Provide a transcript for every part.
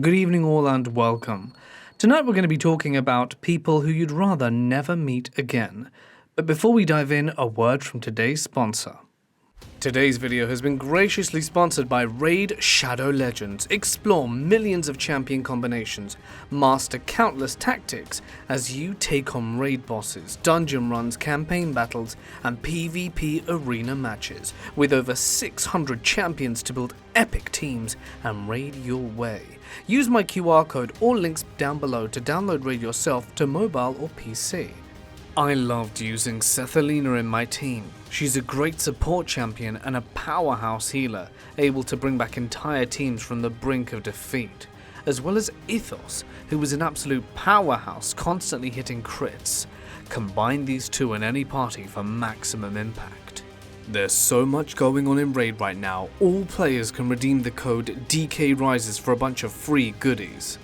Good evening all and welcome. Tonight we're going to be talking about people who you'd rather never meet again. But before we dive in, a word from today's sponsor. Today's video has been graciously sponsored by Raid Shadow Legends. Explore millions of champion combinations, master countless tactics as you take on raid bosses, dungeon runs, campaign battles, and PvP arena matches, with over 600 champions to build epic teams and raid your way. Use my QR code or links down below to download Raid yourself to mobile or PC. I loved using Sethelina in my team. She's a great support champion and a powerhouse healer, able to bring back entire teams from the brink of defeat, as well as Ethos, who was an absolute powerhouse, constantly hitting crits. Combine these two in any party for maximum impact. There's so much going on in Raid right now, all players can redeem the code DKRises for a bunch of free goodies.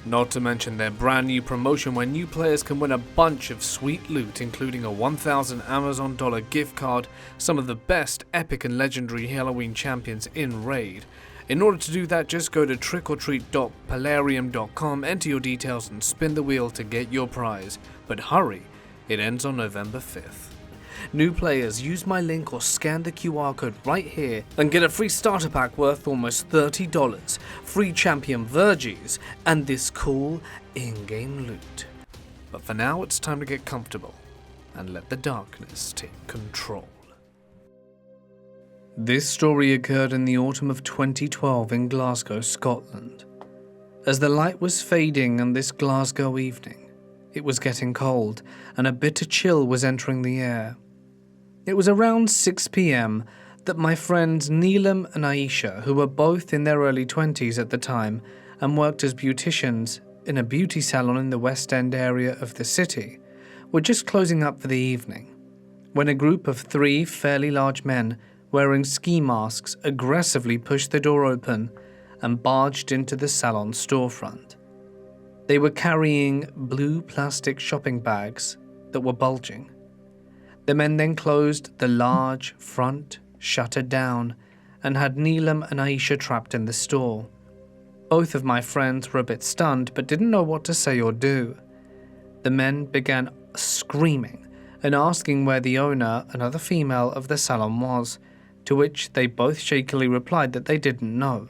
Not to mention their brand new promotion where new players can win a bunch of sweet loot, including a 1,000 Amazon dollar gift card, some of the best epic and legendary Halloween champions in Raid. In order to do that, just go to trickortreat.palarium.com, enter your details and spin the wheel to get your prize. But hurry, it ends on November 5th. New players, use my link or scan the QR code right here and get a free starter pack worth almost $30, free champion Vergies, and this cool in-game loot. But for now, it's time to get comfortable and let the darkness take control. This story occurred in the autumn of 2012 in Glasgow, Scotland. As the light was fading on this Glasgow evening, it was getting cold and a bitter chill was entering the air. It was around 6 p.m. that my friends Neelam and Aisha, who were both in their early 20s at the time and worked as beauticians in a beauty salon in the West End area of the city, were just closing up for the evening, when a group of 3 fairly large men wearing ski masks aggressively pushed the door open and barged into the salon storefront. They were carrying blue plastic shopping bags that were bulging. The men then closed the large front shutter down and had Neelam and Aisha trapped in the store. Both of my friends were a bit stunned but didn't know what to say or do. The men began screaming and asking where the owner, another female, of the salon was, to which they both shakily replied that they didn't know,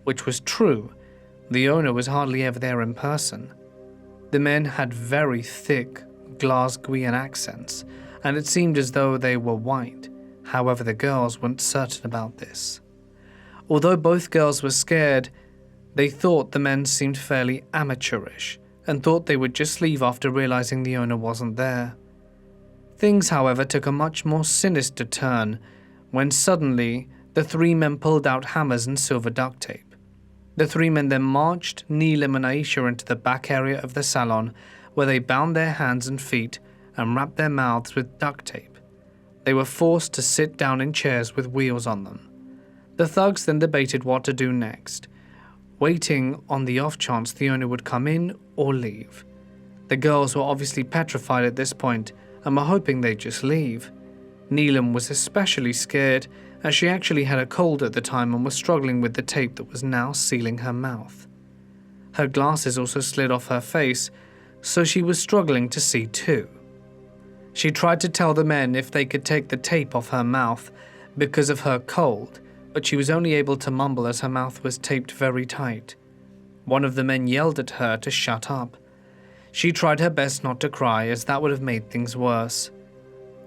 which was true. The owner was hardly ever there in person. The men had very thick Glasgowian accents, and it seemed as though they were white. However, the girls weren't certain about this. Although both girls were scared, they thought the men seemed fairly amateurish and thought they would just leave after realizing the owner wasn't there. Things, however, took a much more sinister turn when suddenly the 3 men pulled out hammers and silver duct tape. The 3 men then marched Neelam and Aisha into the back area of the salon, where they bound their hands and feet and wrapped their mouths with duct tape. They were forced to sit down in chairs with wheels on them. The thugs then debated what to do next, waiting on the off chance the owner would come in or leave. The girls were obviously petrified at this point and were hoping they'd just leave. Neelam was especially scared as she actually had a cold at the time and was struggling with the tape that was now sealing her mouth. Her glasses also slid off her face, so she was struggling to see too. She tried to tell the men if they could take the tape off her mouth because of her cold, but she was only able to mumble as her mouth was taped very tight. One of the men yelled at her to shut up. She tried her best not to cry, as that would have made things worse.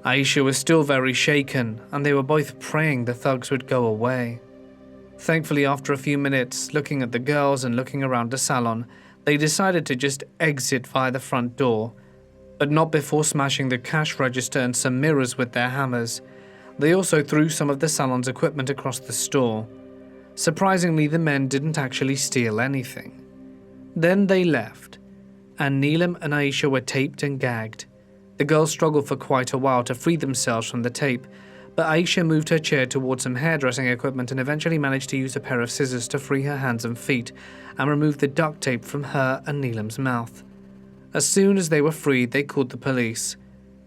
Aisha was still very shaken, and they were both praying the thugs would go away. Thankfully, after a few minutes, looking at the girls and looking around the salon, they decided to just exit via the front door, but not before smashing the cash register and some mirrors with their hammers. They also threw some of the salon's equipment across the store. Surprisingly, the men didn't actually steal anything. Then they left, and Neelam and Aisha were taped and gagged. The girls struggled for quite a while to free themselves from the tape, but Aisha moved her chair towards some hairdressing equipment and eventually managed to use a pair of scissors to free her hands and feet and remove the duct tape from her and Neelam's mouth. As soon as they were freed, they called the police.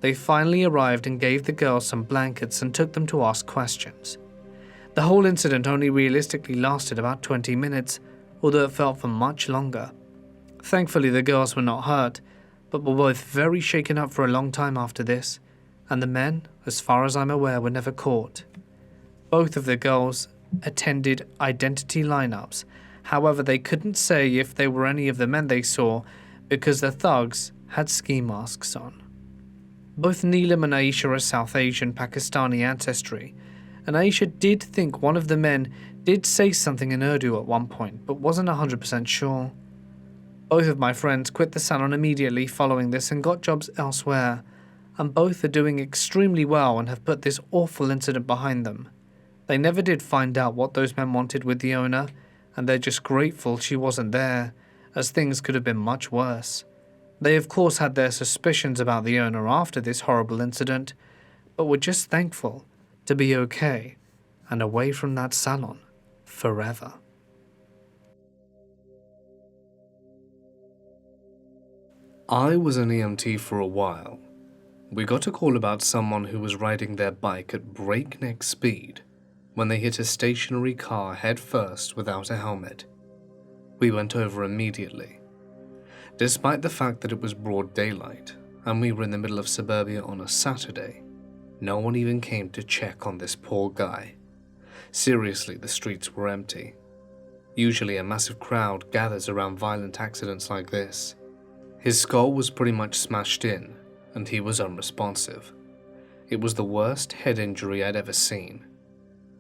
They finally arrived and gave the girls some blankets and took them to ask questions. The whole incident only realistically lasted about 20 minutes, although it felt for much longer. Thankfully, the girls were not hurt, but were both very shaken up for a long time after this, and the men, as far as I'm aware, were never caught. Both of the girls attended identity lineups. However, they couldn't say if they were any of the men they saw because the thugs had ski masks on. Both Neelam and Aisha are South Asian Pakistani ancestry, and Aisha did think one of the men did say something in Urdu at one point, but wasn't 100% sure. Both of my friends quit the salon immediately following this and got jobs elsewhere, and both are doing extremely well and have put this awful incident behind them. They never did find out what those men wanted with the owner, and they're just grateful she wasn't there, as things could have been much worse. They of course had their suspicions about the owner after this horrible incident, but were just thankful to be okay and away from that salon forever. I was an EMT for a while. We got a call about someone who was riding their bike at breakneck speed when they hit a stationary car head first without a helmet. We went over immediately. Despite the fact that it was broad daylight and we were in the middle of suburbia on a Saturday, no one even came to check on this poor guy. Seriously, the streets were empty. Usually a massive crowd gathers around violent accidents like this. His skull was pretty much smashed in, and he was unresponsive. It was the worst head injury I'd ever seen.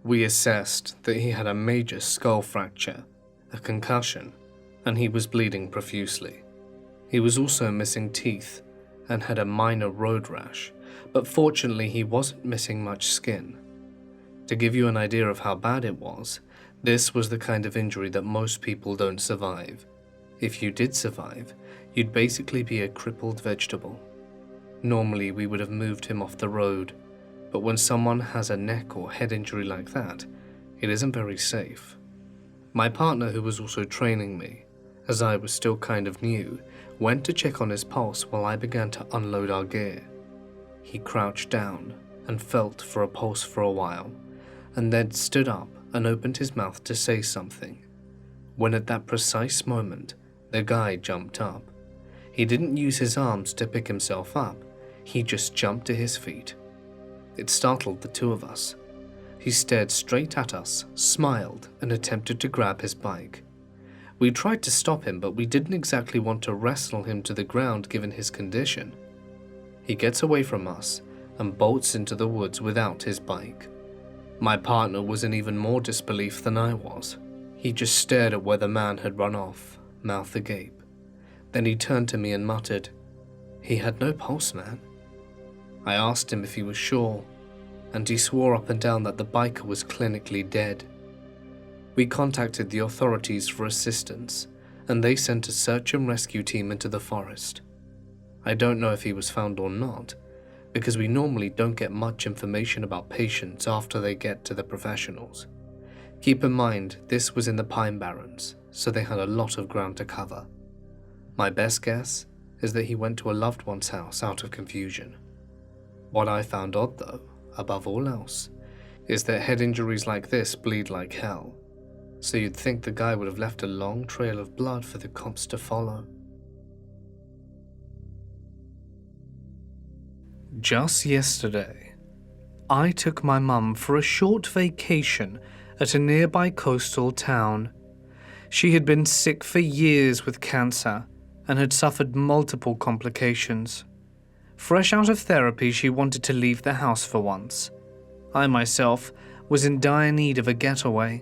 We assessed that he had a major skull fracture, a concussion, and he was bleeding profusely. He was also missing teeth and had a minor road rash, but fortunately he wasn't missing much skin. To give you an idea of how bad it was, this was the kind of injury that most people don't survive. If you did survive, you'd basically be a crippled vegetable. Normally we would have moved him off the road, but when someone has a neck or head injury like that, it isn't very safe. My partner, who was also training me, as I was still kind of new, went to check on his pulse while I began to unload our gear. He crouched down and felt for a pulse for a while, and then stood up and opened his mouth to say something. When at that precise moment, the guy jumped up. He didn't use his arms to pick himself up, he just jumped to his feet. It startled the two of us. He stared straight at us, smiled, and attempted to grab his bike. We tried to stop him, but we didn't exactly want to wrestle him to the ground given his condition. He gets away from us and bolts into the woods without his bike. My partner was in even more disbelief than I was. He just stared at where the man had run off, mouth agape. Then he turned to me and muttered, "He had no pulse, man." I asked him if he was sure, and he swore up and down that the biker was clinically dead. We contacted the authorities for assistance, and they sent a search and rescue team into the forest. I don't know if he was found or not, because we normally don't get much information about patients after they get to the professionals. Keep in mind, this was in the Pine Barrens, so they had a lot of ground to cover. My best guess is that he went to a loved one's house out of confusion. What I found odd though, above all else, is that head injuries like this bleed like hell, so you'd think the guy would have left a long trail of blood for the cops to follow. Just yesterday, I took my mum for a short vacation at a nearby coastal town. She had been sick for years with cancer and had suffered multiple complications. Fresh out of therapy, she wanted to leave the house for once. I myself was in dire need of a getaway,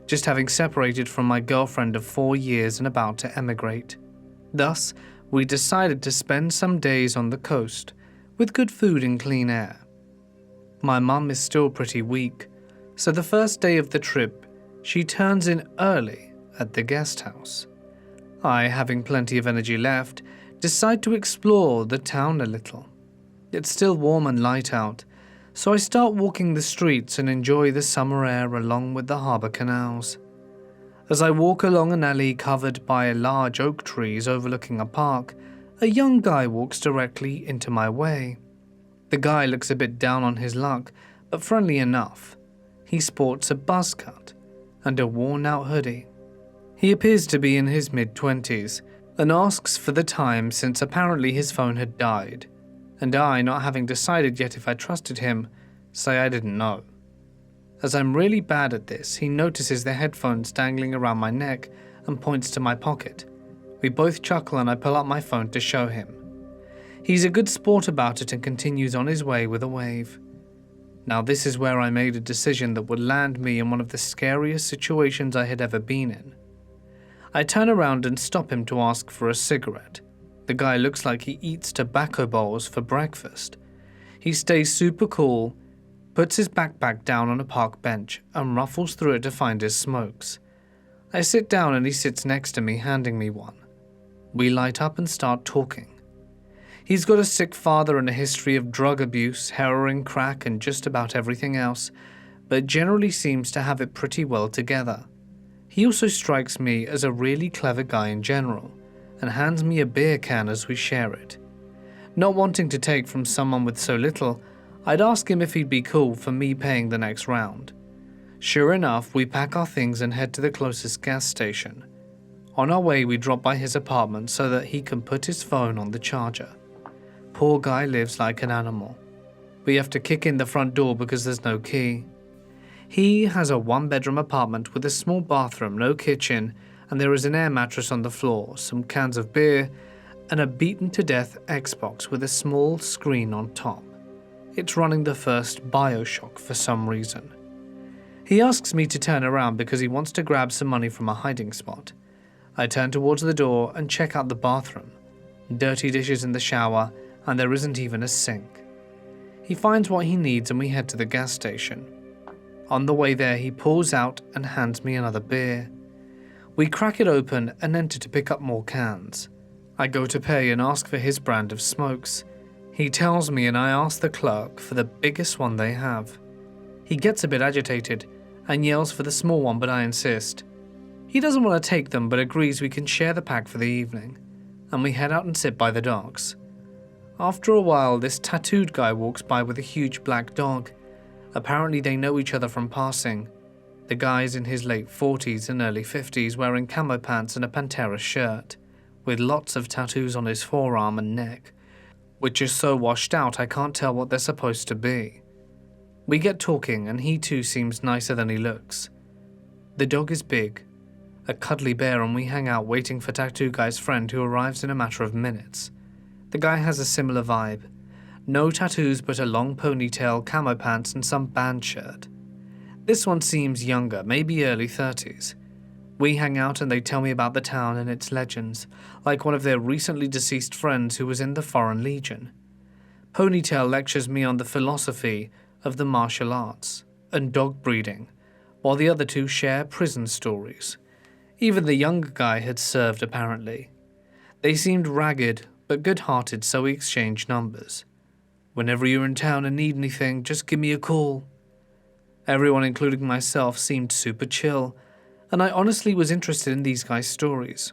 just having separated from my girlfriend of 4 years and about to emigrate. Thus, we decided to spend some days on the coast, with good food and clean air. My mum is still pretty weak, so the first day of the trip, she turns in early at the guest house. I, having plenty of energy left, decide to explore the town a little. It's still warm and light out, so I start walking the streets and enjoy the summer air along with the harbour canals. As I walk along an alley covered by large oak trees overlooking a park, a young guy walks directly into my way. The guy looks a bit down on his luck, but friendly enough. He sports a buzz cut and a worn-out hoodie. He appears to be in his mid-20s and asks for the time since apparently his phone had died, and I, not having decided yet if I trusted him, say I didn't know. As I'm really bad at this, he notices the headphones dangling around my neck and points to my pocket. We both chuckle and I pull out my phone to show him. He's a good sport about it and continues on his way with a wave. Now this is where I made a decision that would land me in one of the scariest situations I had ever been in. I turn around and stop him to ask for a cigarette. The guy looks like he eats tobacco bowls for breakfast. He stays super cool, puts his backpack down on a park bench and ruffles through it to find his smokes. I sit down and he sits next to me, handing me one. We light up and start talking. He's got a sick father and a history of drug abuse, heroin, crack and just about everything else, but generally seems to have it pretty well together. He also strikes me as a really clever guy in general, and hands me a beer can as we share it. Not wanting to take from someone with so little, I'd ask him if he'd be cool for me paying the next round. Sure enough, we pack our things and head to the closest gas station. On our way, we drop by his apartment so that he can put his phone on the charger. Poor guy lives like an animal. We have to kick in the front door because there's no key. He has a one-bedroom apartment with a small bathroom, no kitchen, and there is an air mattress on the floor, some cans of beer, and a beaten-to-death Xbox with a small screen on top. It's running the first BioShock for some reason. He asks me to turn around because he wants to grab some money from a hiding spot. I turn towards the door and check out the bathroom. Dirty dishes in the shower, and there isn't even a sink. He finds what he needs and we head to the gas station. On the way there, he pulls out and hands me another beer. We crack it open and enter to pick up more cans. I go to pay and ask for his brand of smokes. He tells me and I ask the clerk for the biggest one they have. He gets a bit agitated and yells for the small one, but I insist. He doesn't want to take them but agrees we can share the pack for the evening, and we head out and sit by the docks. After a while, this tattooed guy walks by with a huge black dog. Apparently they know each other from passing. The guy's in his late 40s and early 50s, wearing camo pants and a Pantera shirt, with lots of tattoos on his forearm and neck, which is so washed out I can't tell what they're supposed to be. We get talking and he too seems nicer than he looks. The dog is big, a cuddly bear, and we hang out waiting for Tattoo Guy's friend who arrives in a matter of minutes. The guy has a similar vibe. No tattoos but a long ponytail, camo pants and some band shirt. This one seems younger, maybe early 30s. We hang out and they tell me about the town and its legends, like one of their recently deceased friends who was in the Foreign Legion. Ponytail lectures me on the philosophy of the martial arts and dog breeding, while the other two share prison stories. Even the younger guy had served apparently. They seemed ragged but good-hearted, so we exchanged numbers. Whenever you're in town and need anything, just give me a call. Everyone, including myself, seemed super chill, and I honestly was interested in these guys' stories.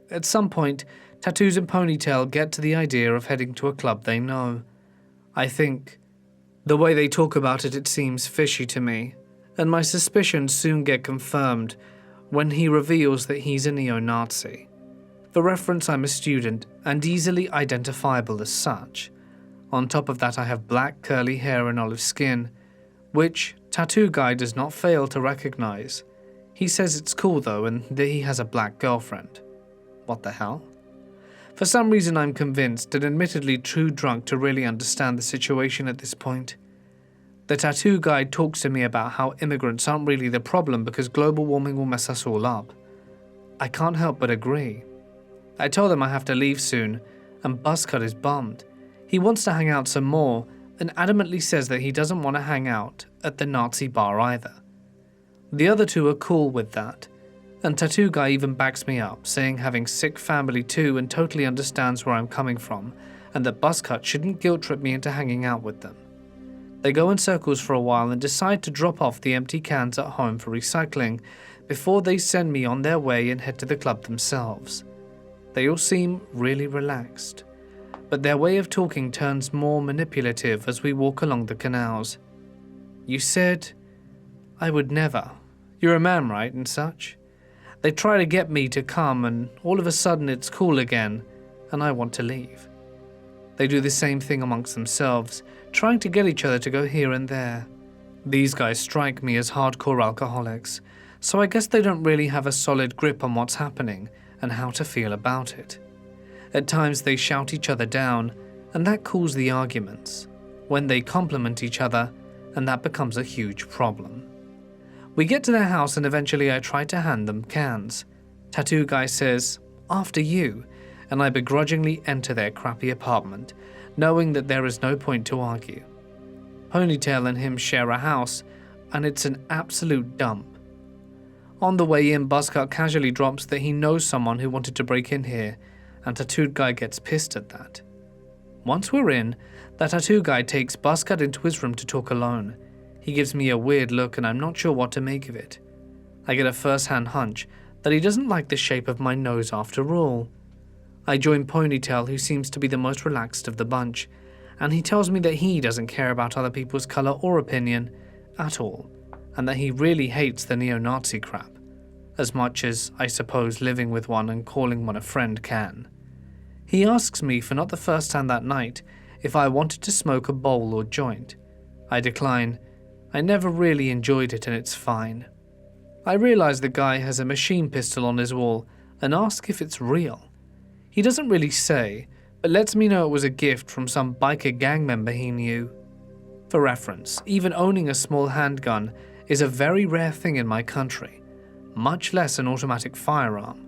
At some point, Tattoos and Ponytail get to the idea of heading to a club they know. I think, the way they talk about it, it seems fishy to me, and my suspicions soon get confirmed when he reveals that he's a neo-Nazi. For reference, I'm a student, and easily identifiable as such. On top of that, I have black curly hair and olive skin, which Tattoo Guy does not fail to recognize. He says it's cool though, and that he has a black girlfriend. What the hell? For some reason I'm convinced, and admittedly too drunk to really understand the situation at this point. The Tattoo Guy talks to me about how immigrants aren't really the problem because global warming will mess us all up. I can't help but agree. I tell them I have to leave soon, and Buzzcut is bummed. He wants to hang out some more, and adamantly says that he doesn't want to hang out at the Nazi bar either. The other two are cool with that, and Tattoo Guy even backs me up, saying having sick family too and totally understands where I'm coming from, and that Buzzcut shouldn't guilt-trip me into hanging out with them. They go in circles for a while and decide to drop off the empty cans at home for recycling before they send me on their way and head to the club themselves. They all seem really relaxed, but their way of talking turns more manipulative as we walk along the canals. You said I would never. You're a man, right, and such? They try to get me to come, and all of a sudden it's cool again, and I want to leave. They do the same thing amongst themselves, trying to get each other to go here and there. These guys strike me as hardcore alcoholics, so I guess they don't really have a solid grip on what's happening and how to feel about it. At times they shout each other down, and that cools the arguments. When they compliment each other, and that becomes a huge problem. We get to their house and eventually I try to hand them cans. Tattoo guy says, "After you," and I begrudgingly enter their crappy apartment, knowing that there is no point to argue. Ponytail and him share a house, and it's an absolute dump. On the way in, Buzzcut casually drops that he knows someone who wanted to break in here, and Tattooed Guy gets pissed at that. Once we're in, the Tattoo Guy takes Buzzcut into his room to talk alone. He gives me a weird look and I'm not sure what to make of it. I get a first-hand hunch that he doesn't like the shape of my nose after all. I join Ponytail, who seems to be the most relaxed of the bunch, and he tells me that he doesn't care about other people's colour or opinion at all, and that he really hates the neo-Nazi crap, as much as, I suppose, living with one and calling one a friend can. He asks me, for not the first time that night, if I wanted to smoke a bowl or joint. I decline. I never really enjoyed it and it's fine. I realise the guy has a machine pistol on his wall and ask if it's real. He doesn't really say, but lets me know it was a gift from some biker gang member he knew. For reference, even owning a small handgun is a very rare thing in my country, much less an automatic firearm.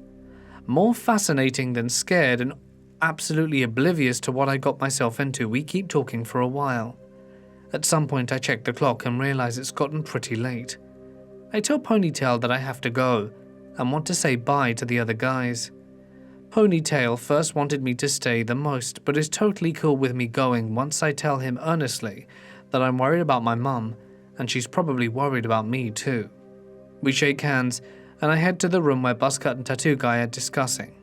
More fascinating than scared and absolutely oblivious to what I got myself into, we keep talking for a while. At some point I check the clock and realise it's gotten pretty late. I tell Ponytail that I have to go and want to say bye to the other guys. Ponytail first wanted me to stay the most, but is totally cool with me going once I tell him earnestly that I'm worried about my mum, and she's probably worried about me too. We shake hands, and I head to the room where Buzzcut and Tattoo Guy are discussing.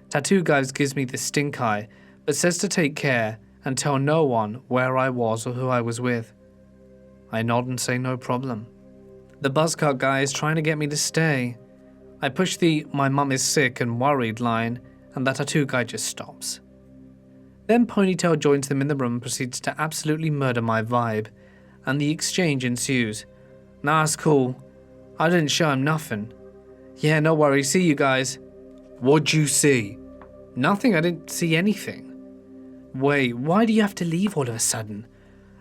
Tattoo Guy gives me the stink eye, but says to take care and tell no one where I was or who I was with. I nod and say no problem. The Buzzcut guy is trying to get me to stay. I push the "my mum is sick and worried" line, and the Tattoo Guy just stops. Then Ponytail joins them in the room and proceeds to absolutely murder my vibe, and the exchange ensues. "Nah, it's cool. I didn't show him nothing." "Yeah, no worries, see you guys." "What'd you see?" "Nothing, I didn't see anything." "Wait, why do you have to leave all of a sudden?"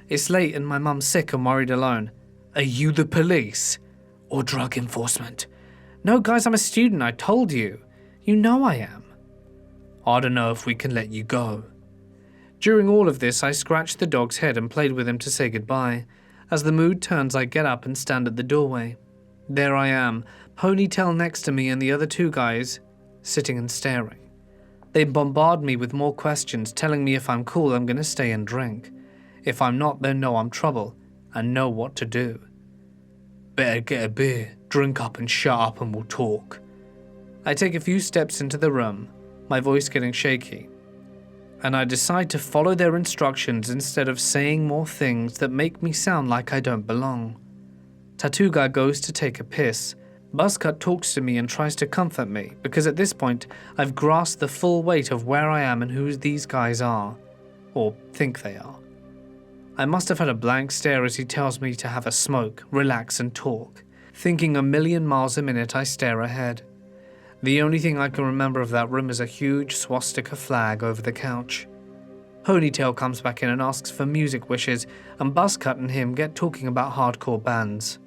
"It's late and my mum's sick and worried alone." "Are you the police? Or drug enforcement?" "No guys, I'm a student, I told you. You know I am." "I don't know if we can let you go." During all of this, I scratched the dog's head and played with him to say goodbye. As the mood turns, I get up and stand at the doorway. There I am, Ponytail next to me and the other two guys, sitting and staring. They bombard me with more questions, telling me if I'm cool, I'm going to stay and drink. If I'm not, they'll know I'm trouble and know what to do. "Better get a beer, drink up and shut up and we'll talk." I take a few steps into the room, my voice getting shaky, and I decide to follow their instructions instead of saying more things that make me sound like I don't belong. Tattoo Guy goes to take a piss. Buzzcut talks to me and tries to comfort me, because at this point I've grasped the full weight of where I am and who these guys are, or think they are. I must have had a blank stare as he tells me to have a smoke, relax and talk. Thinking a million miles a minute, I stare ahead. The only thing I can remember of that room is a huge swastika flag over the couch. Ponytail comes back in and asks for music wishes, and Buzzcut and him get talking about hardcore bands.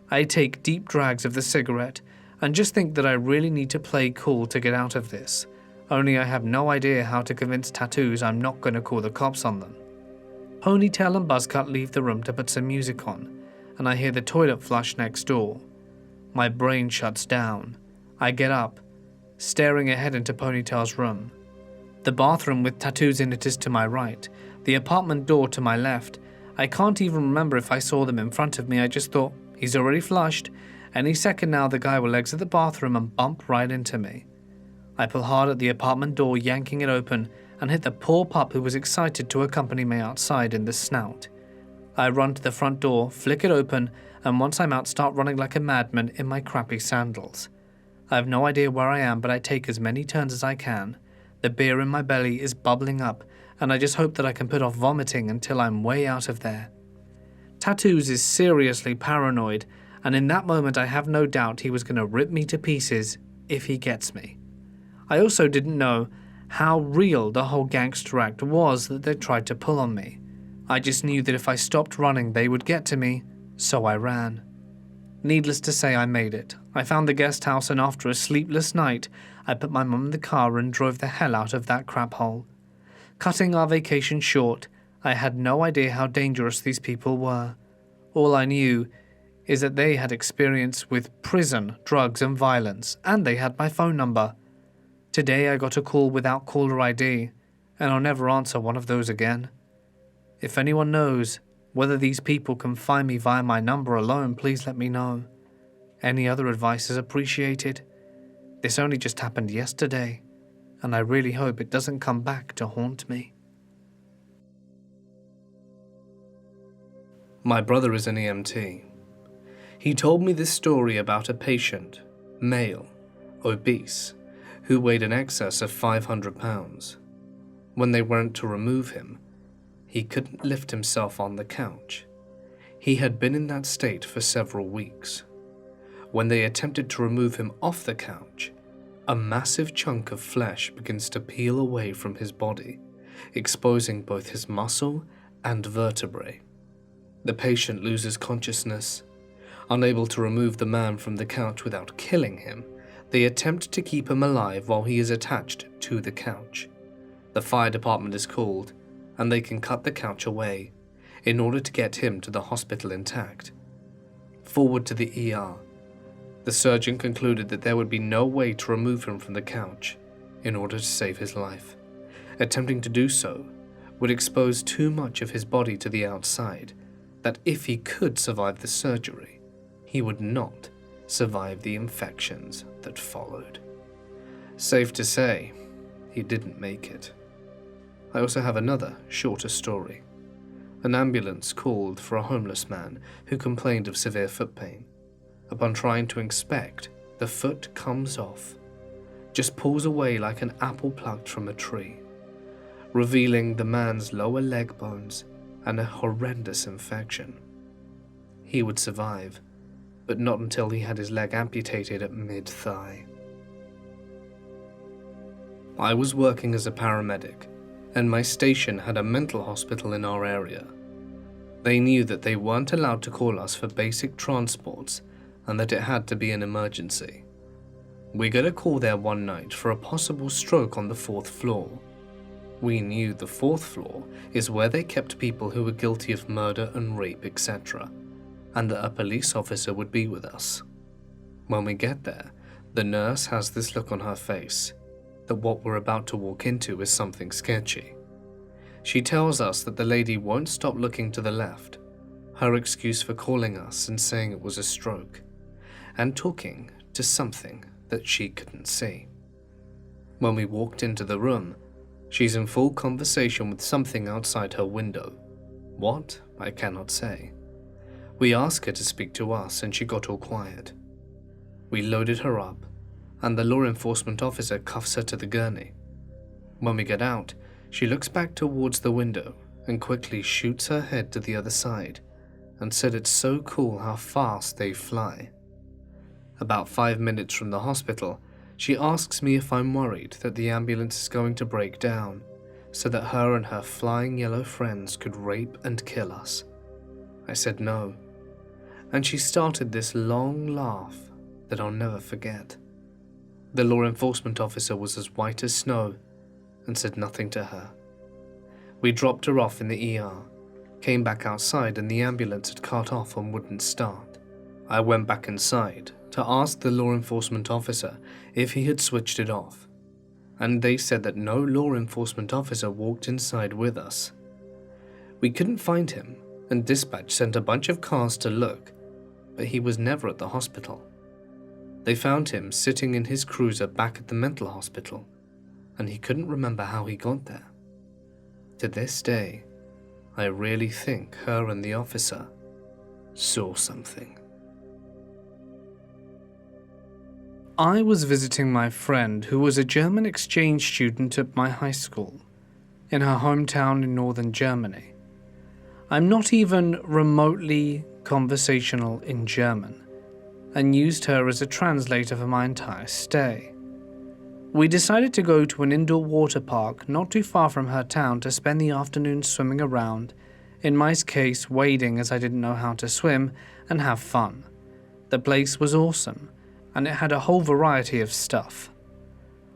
I take deep drags of the cigarette and just think that I really need to play cool to get out of this, only I have no idea how to convince Tattoos I'm not going to call the cops on them. Ponytail and Buzzcut leave the room to put some music on, and I hear the toilet flush next door. My brain shuts down. I get up, staring ahead into Ponytail's room. The bathroom with tattoos in it is to my right, the apartment door to my left. I can't even remember if I saw them in front of me, I just thought, he's already flushed. Any second now the guy will exit the bathroom and bump right into me. I pull hard at the apartment door, yanking it open, and hit the poor pup who was excited to accompany me outside in the snout. I run to the front door, flick it open, and once I'm out start running like a madman in my crappy sandals. I have no idea where I am, but I take as many turns as I can. The beer in my belly is bubbling up, and I just hope that I can put off vomiting until I'm way out of there. Tattoos is seriously paranoid, and in that moment I have no doubt he was going to rip me to pieces if he gets me. I also didn't know how real the whole gangster act was that they tried to pull on me. I just knew that if I stopped running they would get to me, so I ran. Needless to say, I made it. I found the guest house, and after a sleepless night, I put my mum in the car and drove the hell out of that crap hole. Cutting our vacation short, I had no idea how dangerous these people were. All I knew is that they had experience with prison, drugs and violence, and they had my phone number. Today I got a call without caller ID, and I'll never answer one of those again. If anyone knows whether these people can find me via my number alone, please let me know. Any other advice is appreciated. This only just happened yesterday, and I really hope it doesn't come back to haunt me. My brother is an EMT. He told me this story about a patient, male, obese, who weighed in excess of 500 pounds. When they went to remove him, he couldn't lift himself on the couch. He had been in that state for several weeks. When they attempted to remove him off the couch, a massive chunk of flesh begins to peel away from his body, exposing both his muscle and vertebrae. The patient loses consciousness. Unable to remove the man from the couch without killing him, they attempt to keep him alive while he is attached to the couch. The fire department is called, and they can cut the couch away in order to get him to the hospital intact. Forward to the ER. The surgeon concluded that there would be no way to remove him from the couch in order to save his life. Attempting to do so would expose too much of his body to the outside that if he could survive the surgery, he would not survive the infections that followed. Safe to say, he didn't make it. I also have another, shorter story. An ambulance called for a homeless man who complained of severe foot pain. Upon trying to inspect, the foot comes off, just pulls away like an apple plucked from a tree, revealing the man's lower leg bones and a horrendous infection. He would survive, but not until he had his leg amputated at mid-thigh. I was working as a paramedic, and my station had a mental hospital in our area. They knew that they weren't allowed to call us for basic transports and that it had to be an emergency. We got a call there one night for a possible stroke on the 4th floor. We knew the 4th floor is where they kept people who were guilty of murder and rape, etc., and that a police officer would be with us. When we get there, the nurse has this look on her face, that what we're about to walk into is something sketchy. She tells us that the lady won't stop looking to the left, her excuse for calling us and saying it was a stroke, and talking to something that she couldn't see. When we walked into the room, she's in full conversation with something outside her window. What? I cannot say. We asked her to speak to us and she got all quiet. We loaded her up, and the law enforcement officer cuffs her to the gurney. When we get out, she looks back towards the window and quickly shoots her head to the other side and said it's so cool how fast they fly. About 5 minutes from the hospital, she asks me if I'm worried that the ambulance is going to break down so that her and her flying yellow friends could rape and kill us. I said no, and she started this long laugh that I'll never forget. The law enforcement officer was as white as snow and said nothing to her. We dropped her off in the ER, came back outside and the ambulance had cut off and wouldn't start. I went back inside to ask the law enforcement officer if he had switched it off, and they said that no law enforcement officer walked inside with us. We couldn't find him, and dispatch sent a bunch of cars to look, but he was never at the hospital. They found him sitting in his cruiser back at the mental hospital, and he couldn't remember how he got there. To this day, I really think her and the officer saw something. I was visiting my friend who was a German exchange student at my high school, in her hometown in northern Germany. I'm not even remotely conversational in German, and used her as a translator for my entire stay. We decided to go to an indoor water park not too far from her town to spend the afternoon swimming around, in my case wading as I didn't know how to swim, and have fun. The place was awesome, and it had a whole variety of stuff.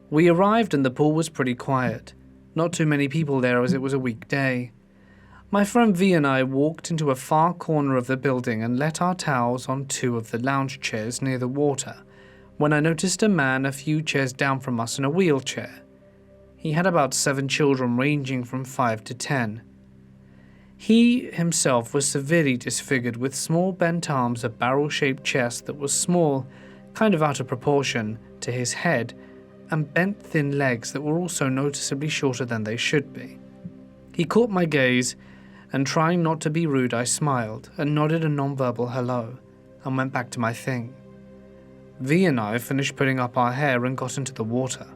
We arrived and the pool was pretty quiet, not too many people there as it was a weekday. My friend V and I walked into a far corner of the building and let our towels on 2 of the lounge chairs near the water, when I noticed a man a few chairs down from us in a wheelchair. He had about 7 children ranging from 5 to 10. He himself was severely disfigured with small bent arms, a barrel-shaped chest that was small, kind of out of proportion to his head, and bent thin legs that were also noticeably shorter than they should be. He caught my gaze, and trying not to be rude, I smiled and nodded a non-verbal hello, and went back to my thing. V and I finished putting up our hair and got into the water.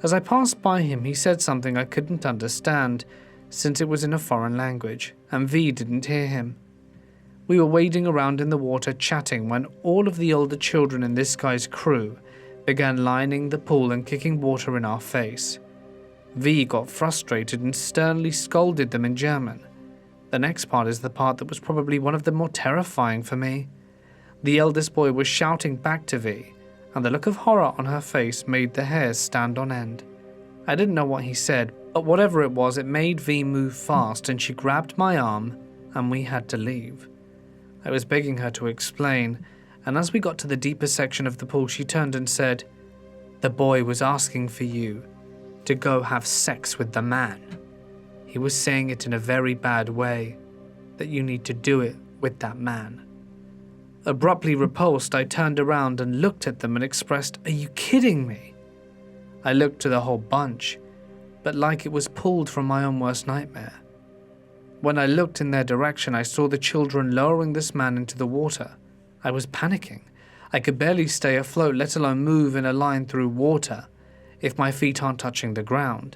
As I passed by him, he said something I couldn't understand, since it was in a foreign language, and V didn't hear him. We were wading around in the water chatting when all of the older children in this guy's crew began lining the pool and kicking water in our face. V got frustrated and sternly scolded them in German. The next part is the part that was probably one of the more terrifying for me. The eldest boy was shouting back to V, and the look of horror on her face made the hairs stand on end. I didn't know what he said, but whatever it was, it made V move fast and she grabbed my arm and we had to leave. I was begging her to explain, and as we got to the deeper section of the pool, she turned and said, "The boy was asking for you to go have sex with the man. He was saying it in a very bad way, that you need to do it with that man." Abruptly repulsed, I turned around and looked at them and expressed, "Are you kidding me?" I looked to the whole bunch, but like it was pulled from my own worst nightmare. When I looked in their direction, I saw the children lowering this man into the water. I was panicking. I could barely stay afloat, let alone move in a line through water, if my feet aren't touching the ground.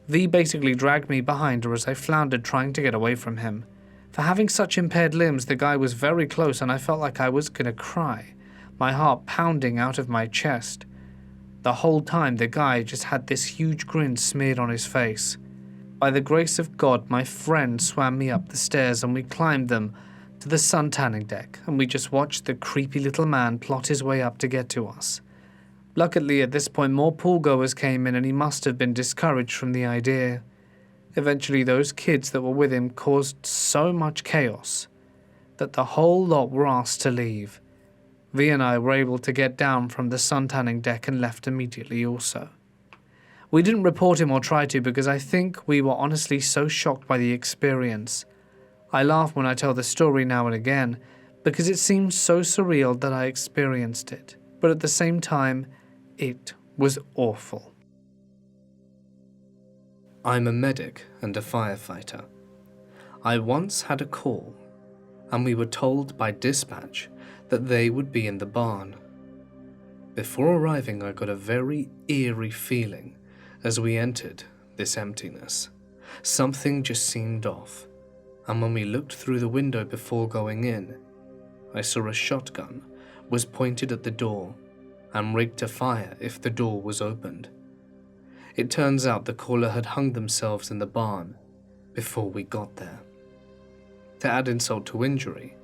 V basically dragged me behind her as I floundered trying to get away from him. For having such impaired limbs, the guy was very close and I felt like I was gonna cry, my heart pounding out of my chest. The whole time the guy just had this huge grin smeared on his face. By the grace of God, my friend swam me up the stairs and we climbed them to the sun tanning deck, and we just watched the creepy little man plot his way up to get to us. Luckily, at this point, more poolgoers came in and he must have been discouraged from the idea. Eventually, those kids that were with him caused so much chaos that the whole lot were asked to leave. V and I were able to get down from the sun tanning deck and left immediately also. We didn't report him or try to because I think we were honestly so shocked by the experience. I laugh when I tell the story now and again because it seems so surreal that I experienced it, but at the same time, it was awful. I'm a medic and a firefighter. I once had a call, and we were told by dispatch that they would be in the barn. Before arriving, I got a very eerie feeling as we entered this emptiness. Something just seemed off, and when we looked through the window before going in, I saw a shotgun was pointed at the door and rigged to fire if the door was opened. It turns out the caller had hung themselves in the barn before we got there. To add insult to injury,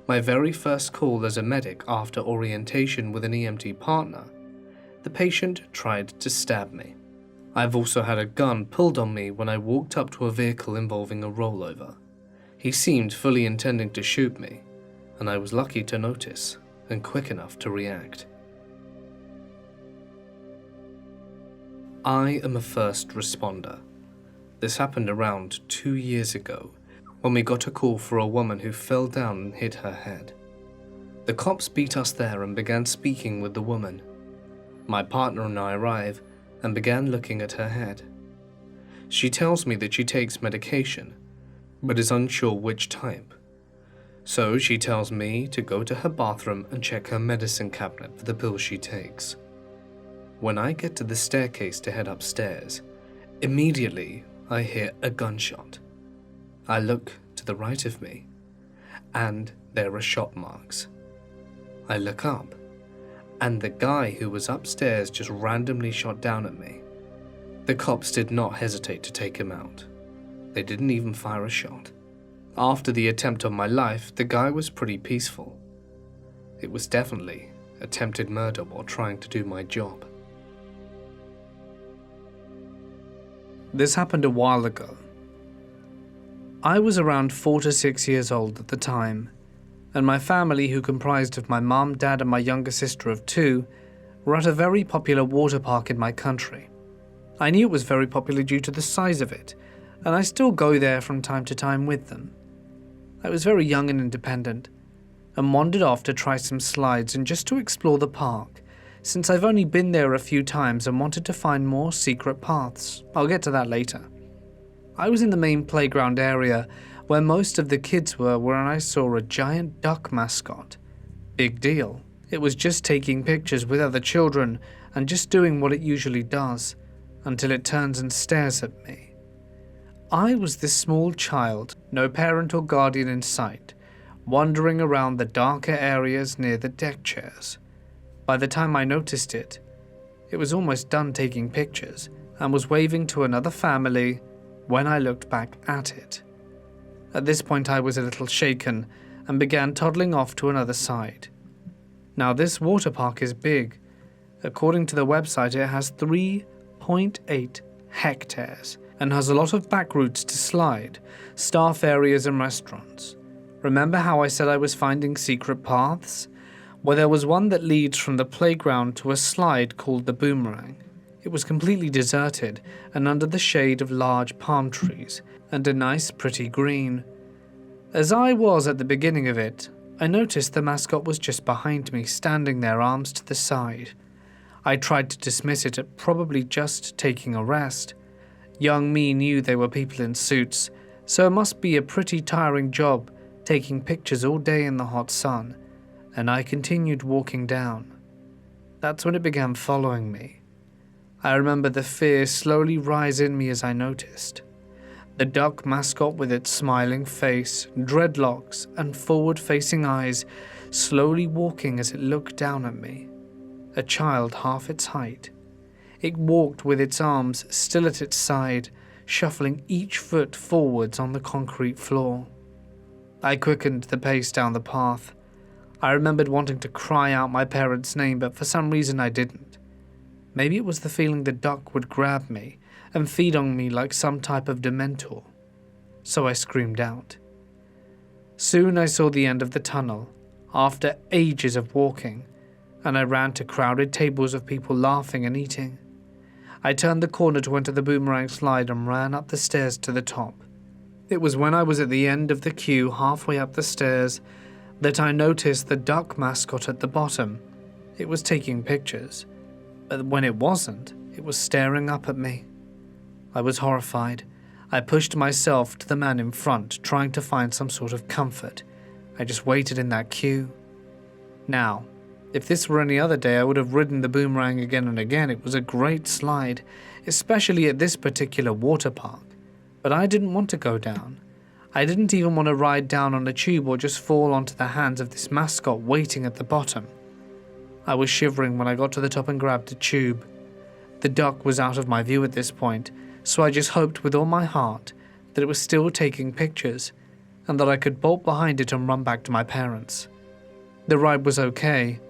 my very first call as a medic after orientation with an EMT partner, the patient tried to stab me. I've also had a gun pulled on me when I walked up to a vehicle involving a rollover. He seemed fully intending to shoot me, and I was lucky to notice and quick enough to react. I am a first responder. This happened around 2 years ago when we got a call for a woman who fell down and hit her head. The cops beat us there and began speaking with the woman. My partner and I arrive and began looking at her head. She tells me that she takes medication, but is unsure which type. So she tells me to go to her bathroom and check her medicine cabinet for the pills she takes. When I get to the staircase to head upstairs, immediately I hear a gunshot. I look to the right of me, and there are shot marks. I look up, and the guy who was upstairs just randomly shot down at me. The cops did not hesitate to take him out. They didn't even fire a shot. After the attempt on my life, the guy was pretty peaceful. It was definitely attempted murder while trying to do my job. This happened a while ago. I was around 4 to 6 years old at the time, and my family, who comprised of my mum, dad and my younger sister of 2, were at a very popular water park in my country. I knew it was very popular due to the size of it, and I still go there from time to time with them. I was very young and independent, and wandered off to try some slides and just to explore the park, since I've only been there a few times and wanted to find more secret paths. I'll get to that later. I was in the main playground area where most of the kids were when I saw a giant duck mascot. Big deal. It was just taking pictures with other children and just doing what it usually does, until it turns and stares at me. I was this small child, no parent or guardian in sight, wandering around the darker areas near the deck chairs. By the time I noticed it, it was almost done taking pictures and was waving to another family when I looked back at it. At this point I was a little shaken and began toddling off to another side. Now this water park is big. According to the website, it has 3.8 hectares and has a lot of back routes to slide, staff areas and restaurants. Remember how I said I was finding secret paths? Well, there was one that leads from the playground to a slide called the Boomerang. It was completely deserted and under the shade of large palm trees and a nice pretty green. As I was at the beginning of it, I noticed the mascot was just behind me, standing there, arms to the side. I tried to dismiss it at probably just taking a rest. Young me knew they were people in suits, so it must be a pretty tiring job taking pictures all day in the hot sun, and I continued walking down. That's when it began following me. I remember the fear slowly rise in me as I noticed. The duck mascot with its smiling face, dreadlocks, and forward-facing eyes slowly walking as it looked down at me. A child half its height. It walked with its arms still at its side, shuffling each foot forwards on the concrete floor. I quickened the pace down the path. I remembered wanting to cry out my parents' name, but for some reason I didn't. Maybe it was the feeling the duck would grab me and feed on me like some type of dementor. So I screamed out. Soon I saw the end of the tunnel, after ages of walking, and I ran to crowded tables of people laughing and eating. I turned the corner to enter the Boomerang slide and ran up the stairs to the top. It was when I was at the end of the queue halfway up the stairs that I noticed the duck mascot at the bottom. It was taking pictures, but when it wasn't, it was staring up at me. I was horrified. I pushed myself to the man in front, trying to find some sort of comfort. I just waited in that queue. Now, if this were any other day, I would have ridden the Boomerang again and again. It was a great slide, especially at this particular water park. But I didn't want to go down. I didn't even want to ride down on a tube or just fall onto the hands of this mascot waiting at the bottom. I was shivering when I got to the top and grabbed a tube. The duck was out of my view at this point, so I just hoped with all my heart that it was still taking pictures and that I could bolt behind it and run back to my parents. The ride was okay.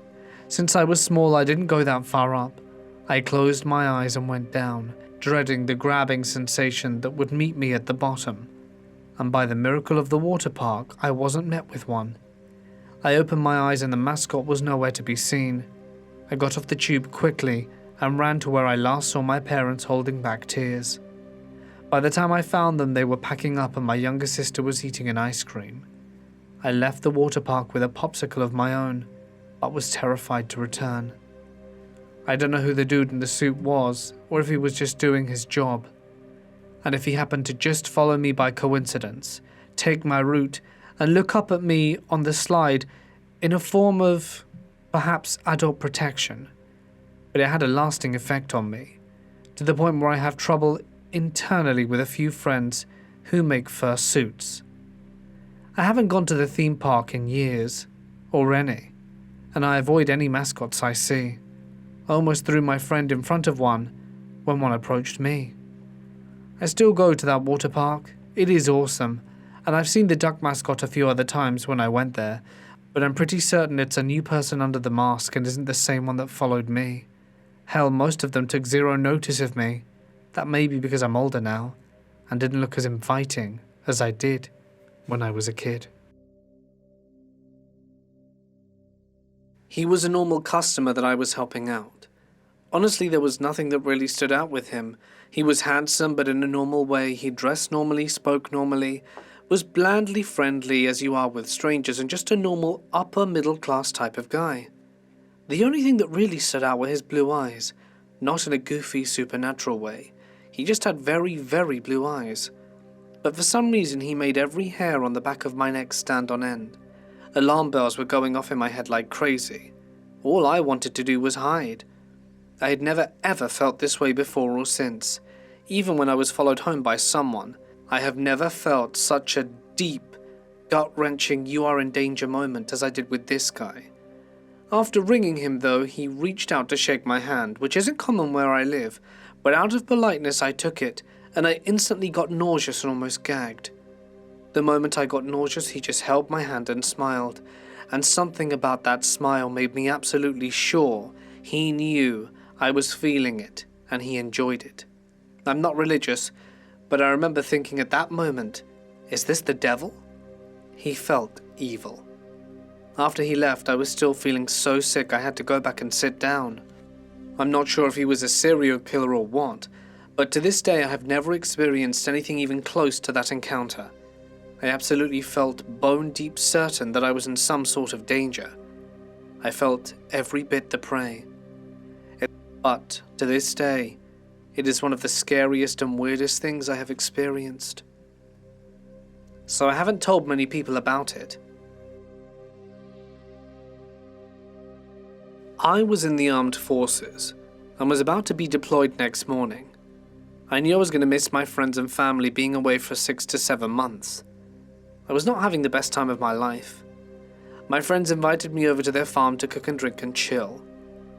Since I was small, I didn't go that far up. I closed my eyes and went down, dreading the grabbing sensation that would meet me at the bottom. And by the miracle of the water park, I wasn't met with one. I opened my eyes and the mascot was nowhere to be seen. I got off the tube quickly and ran to where I last saw my parents holding back tears. By the time I found them, they were packing up and my younger sister was eating an ice cream. I left the water park with a popsicle of my own, but was terrified to return. I don't know who the dude in the suit was, or if he was just doing his job. And if he happened to just follow me by coincidence, take my route, and look up at me on the slide in a form of perhaps adult protection. But it had a lasting effect on me, to the point where I have trouble internally with a few friends who make fur suits. I haven't gone to the theme park in years, or any, and I avoid any mascots I see. I almost threw my friend in front of one when one approached me. I still go to that water park. It is awesome, and I've seen the duck mascot a few other times when I went there, but I'm pretty certain it's a new person under the mask and isn't the same one that followed me. Hell, most of them took zero notice of me. That may be because I'm older now, and didn't look as inviting as I did when I was a kid. He was a normal customer that I was helping out. Honestly, there was nothing that really stood out with him. He was handsome, but in a normal way. He dressed normally, spoke normally, was blandly friendly as you are with strangers, and just a normal upper middle class type of guy. The only thing that really stood out were his blue eyes, not in a goofy supernatural way. He just had very, very blue eyes. But for some reason he made every hair on the back of my neck stand on end. Alarm bells were going off in my head like crazy. All I wanted to do was hide. I had never ever felt this way before or since. Even when I was followed home by someone, I have never felt such a deep, gut-wrenching you are in danger moment as I did with this guy. After ringing him though, he reached out to shake my hand, which isn't common where I live, but out of politeness I took it, and I instantly got nauseous and almost gagged. The moment I got nauseous, he just held my hand and smiled, and something about that smile made me absolutely sure he knew I was feeling it, and he enjoyed it. I'm not religious, but I remember thinking at that moment, is this the devil? He felt evil. After he left, I was still feeling so sick I had to go back and sit down. I'm not sure if he was a serial killer or what, but to this day I have never experienced anything even close to that encounter. I absolutely felt bone-deep certain that I was in some sort of danger. I felt every bit the prey. But to this day, it is one of the scariest and weirdest things I have experienced. So I haven't told many people about it. I was in the armed forces and was about to be deployed next morning. I knew I was going to miss my friends and family being away for 6 to 7 months. I was not having the best time of my life. My friends invited me over to their farm to cook and drink and chill.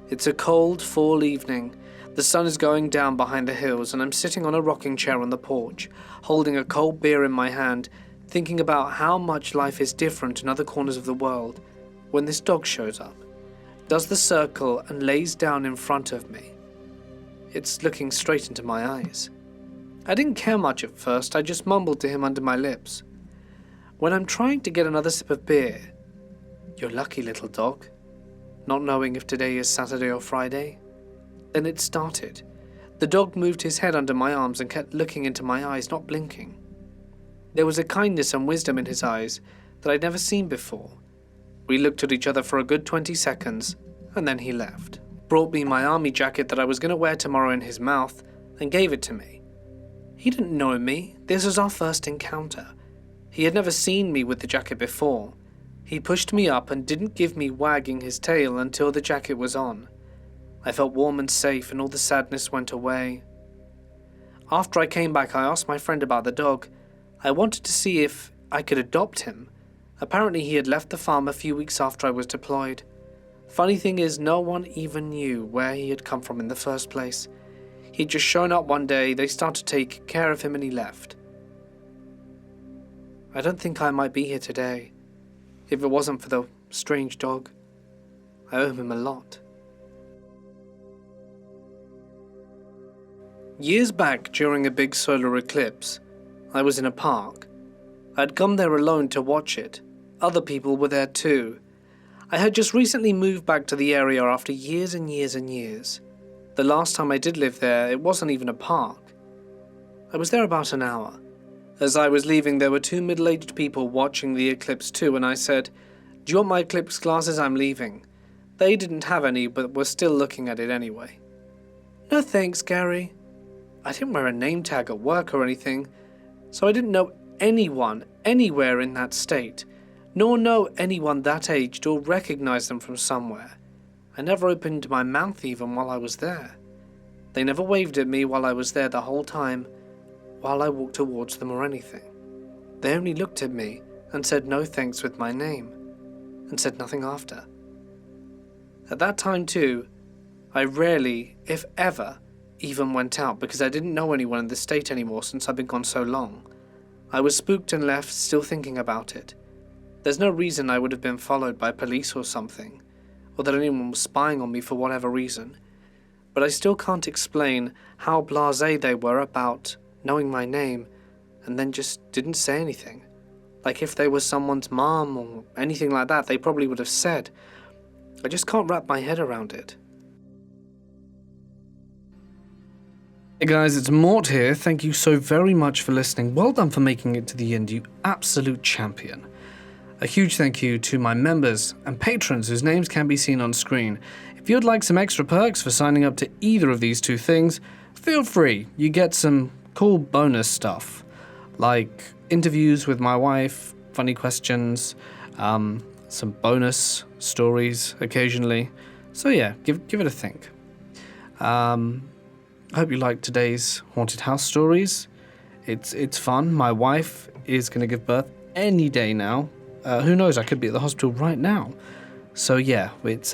It's a cold fall evening. The sun is going down behind the hills and I'm sitting on a rocking chair on the porch, holding a cold beer in my hand, thinking about how much life is different in other corners of the world, when this dog shows up, does the circle and lays down in front of me. It's looking straight into my eyes. I didn't care much at first, I just mumbled to him under my lips. When I'm trying to get another sip of beer, "You're lucky, little dog," not knowing if today is Saturday or Friday. Then it started. The dog moved his head under my arms and kept looking into my eyes, not blinking. There was a kindness and wisdom in his eyes that I'd never seen before. We looked at each other for a good 20 seconds, and then he left. Brought me my army jacket that I was going to wear tomorrow in his mouth, and gave it to me. He didn't know me. This was our first encounter. He had never seen me with the jacket before. He pushed me up and didn't give me wagging his tail until the jacket was on. I felt warm and safe and all the sadness went away. After I came back, I asked my friend about the dog. I wanted to see if I could adopt him. Apparently he had left the farm a few weeks after I was deployed. Funny thing is, no one even knew where he had come from in the first place. He'd just shown up one day, they started to take care of him and he left. I don't think I might be here today if it wasn't for the strange dog. I owe him a lot. Years back, during a big solar eclipse, I was in a park. I'd come there alone to watch it. Other people were there too. I had just recently moved back to the area after years and years and years. The last time I did live there, it wasn't even a park. I was there about an hour. As I was leaving, there were 2 middle-aged people watching the eclipse too, and I said, "Do you want my eclipse glasses? I'm leaving." They didn't have any, but were still looking at it anyway. "No thanks, Gary." I didn't wear a name tag at work or anything, so I didn't know anyone anywhere in that state, nor know anyone that aged or recognize them from somewhere. I never opened my mouth even while I was there. They never waved at me while I was there the whole time, while I walked towards them or anything. They only looked at me and said no thanks with my name, and said nothing after. At that time too, I rarely, if ever, even went out because I didn't know anyone in the state anymore since I'd been gone so long. I was spooked and left still thinking about it. There's no reason I would have been followed by police or something, or that anyone was spying on me for whatever reason. But I still can't explain how blasé they were about knowing my name and then just didn't say anything. Like if they were someone's mom or anything like that, they probably would have said. I just can't wrap my head around it. Hey guys, it's Mort here. Thank you so very much for listening. Well done for making it to the end, you absolute champion. A huge thank you to my members and patrons whose names can be seen on screen. If you'd like some extra perks for signing up to either of these two things, feel free. You get some cool bonus stuff, like interviews with my wife, funny questions, some bonus stories occasionally. So yeah, give it a think. I hope you liked today's haunted house stories. It's fun. My wife is going to give birth any day now. Who knows? I could be at the hospital right now. So yeah, it's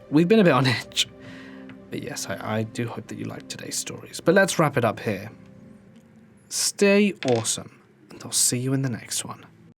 we've been a bit on edge. But yes, I do hope that you liked today's stories. But let's wrap it up here. Stay awesome, and I'll see you in the next one.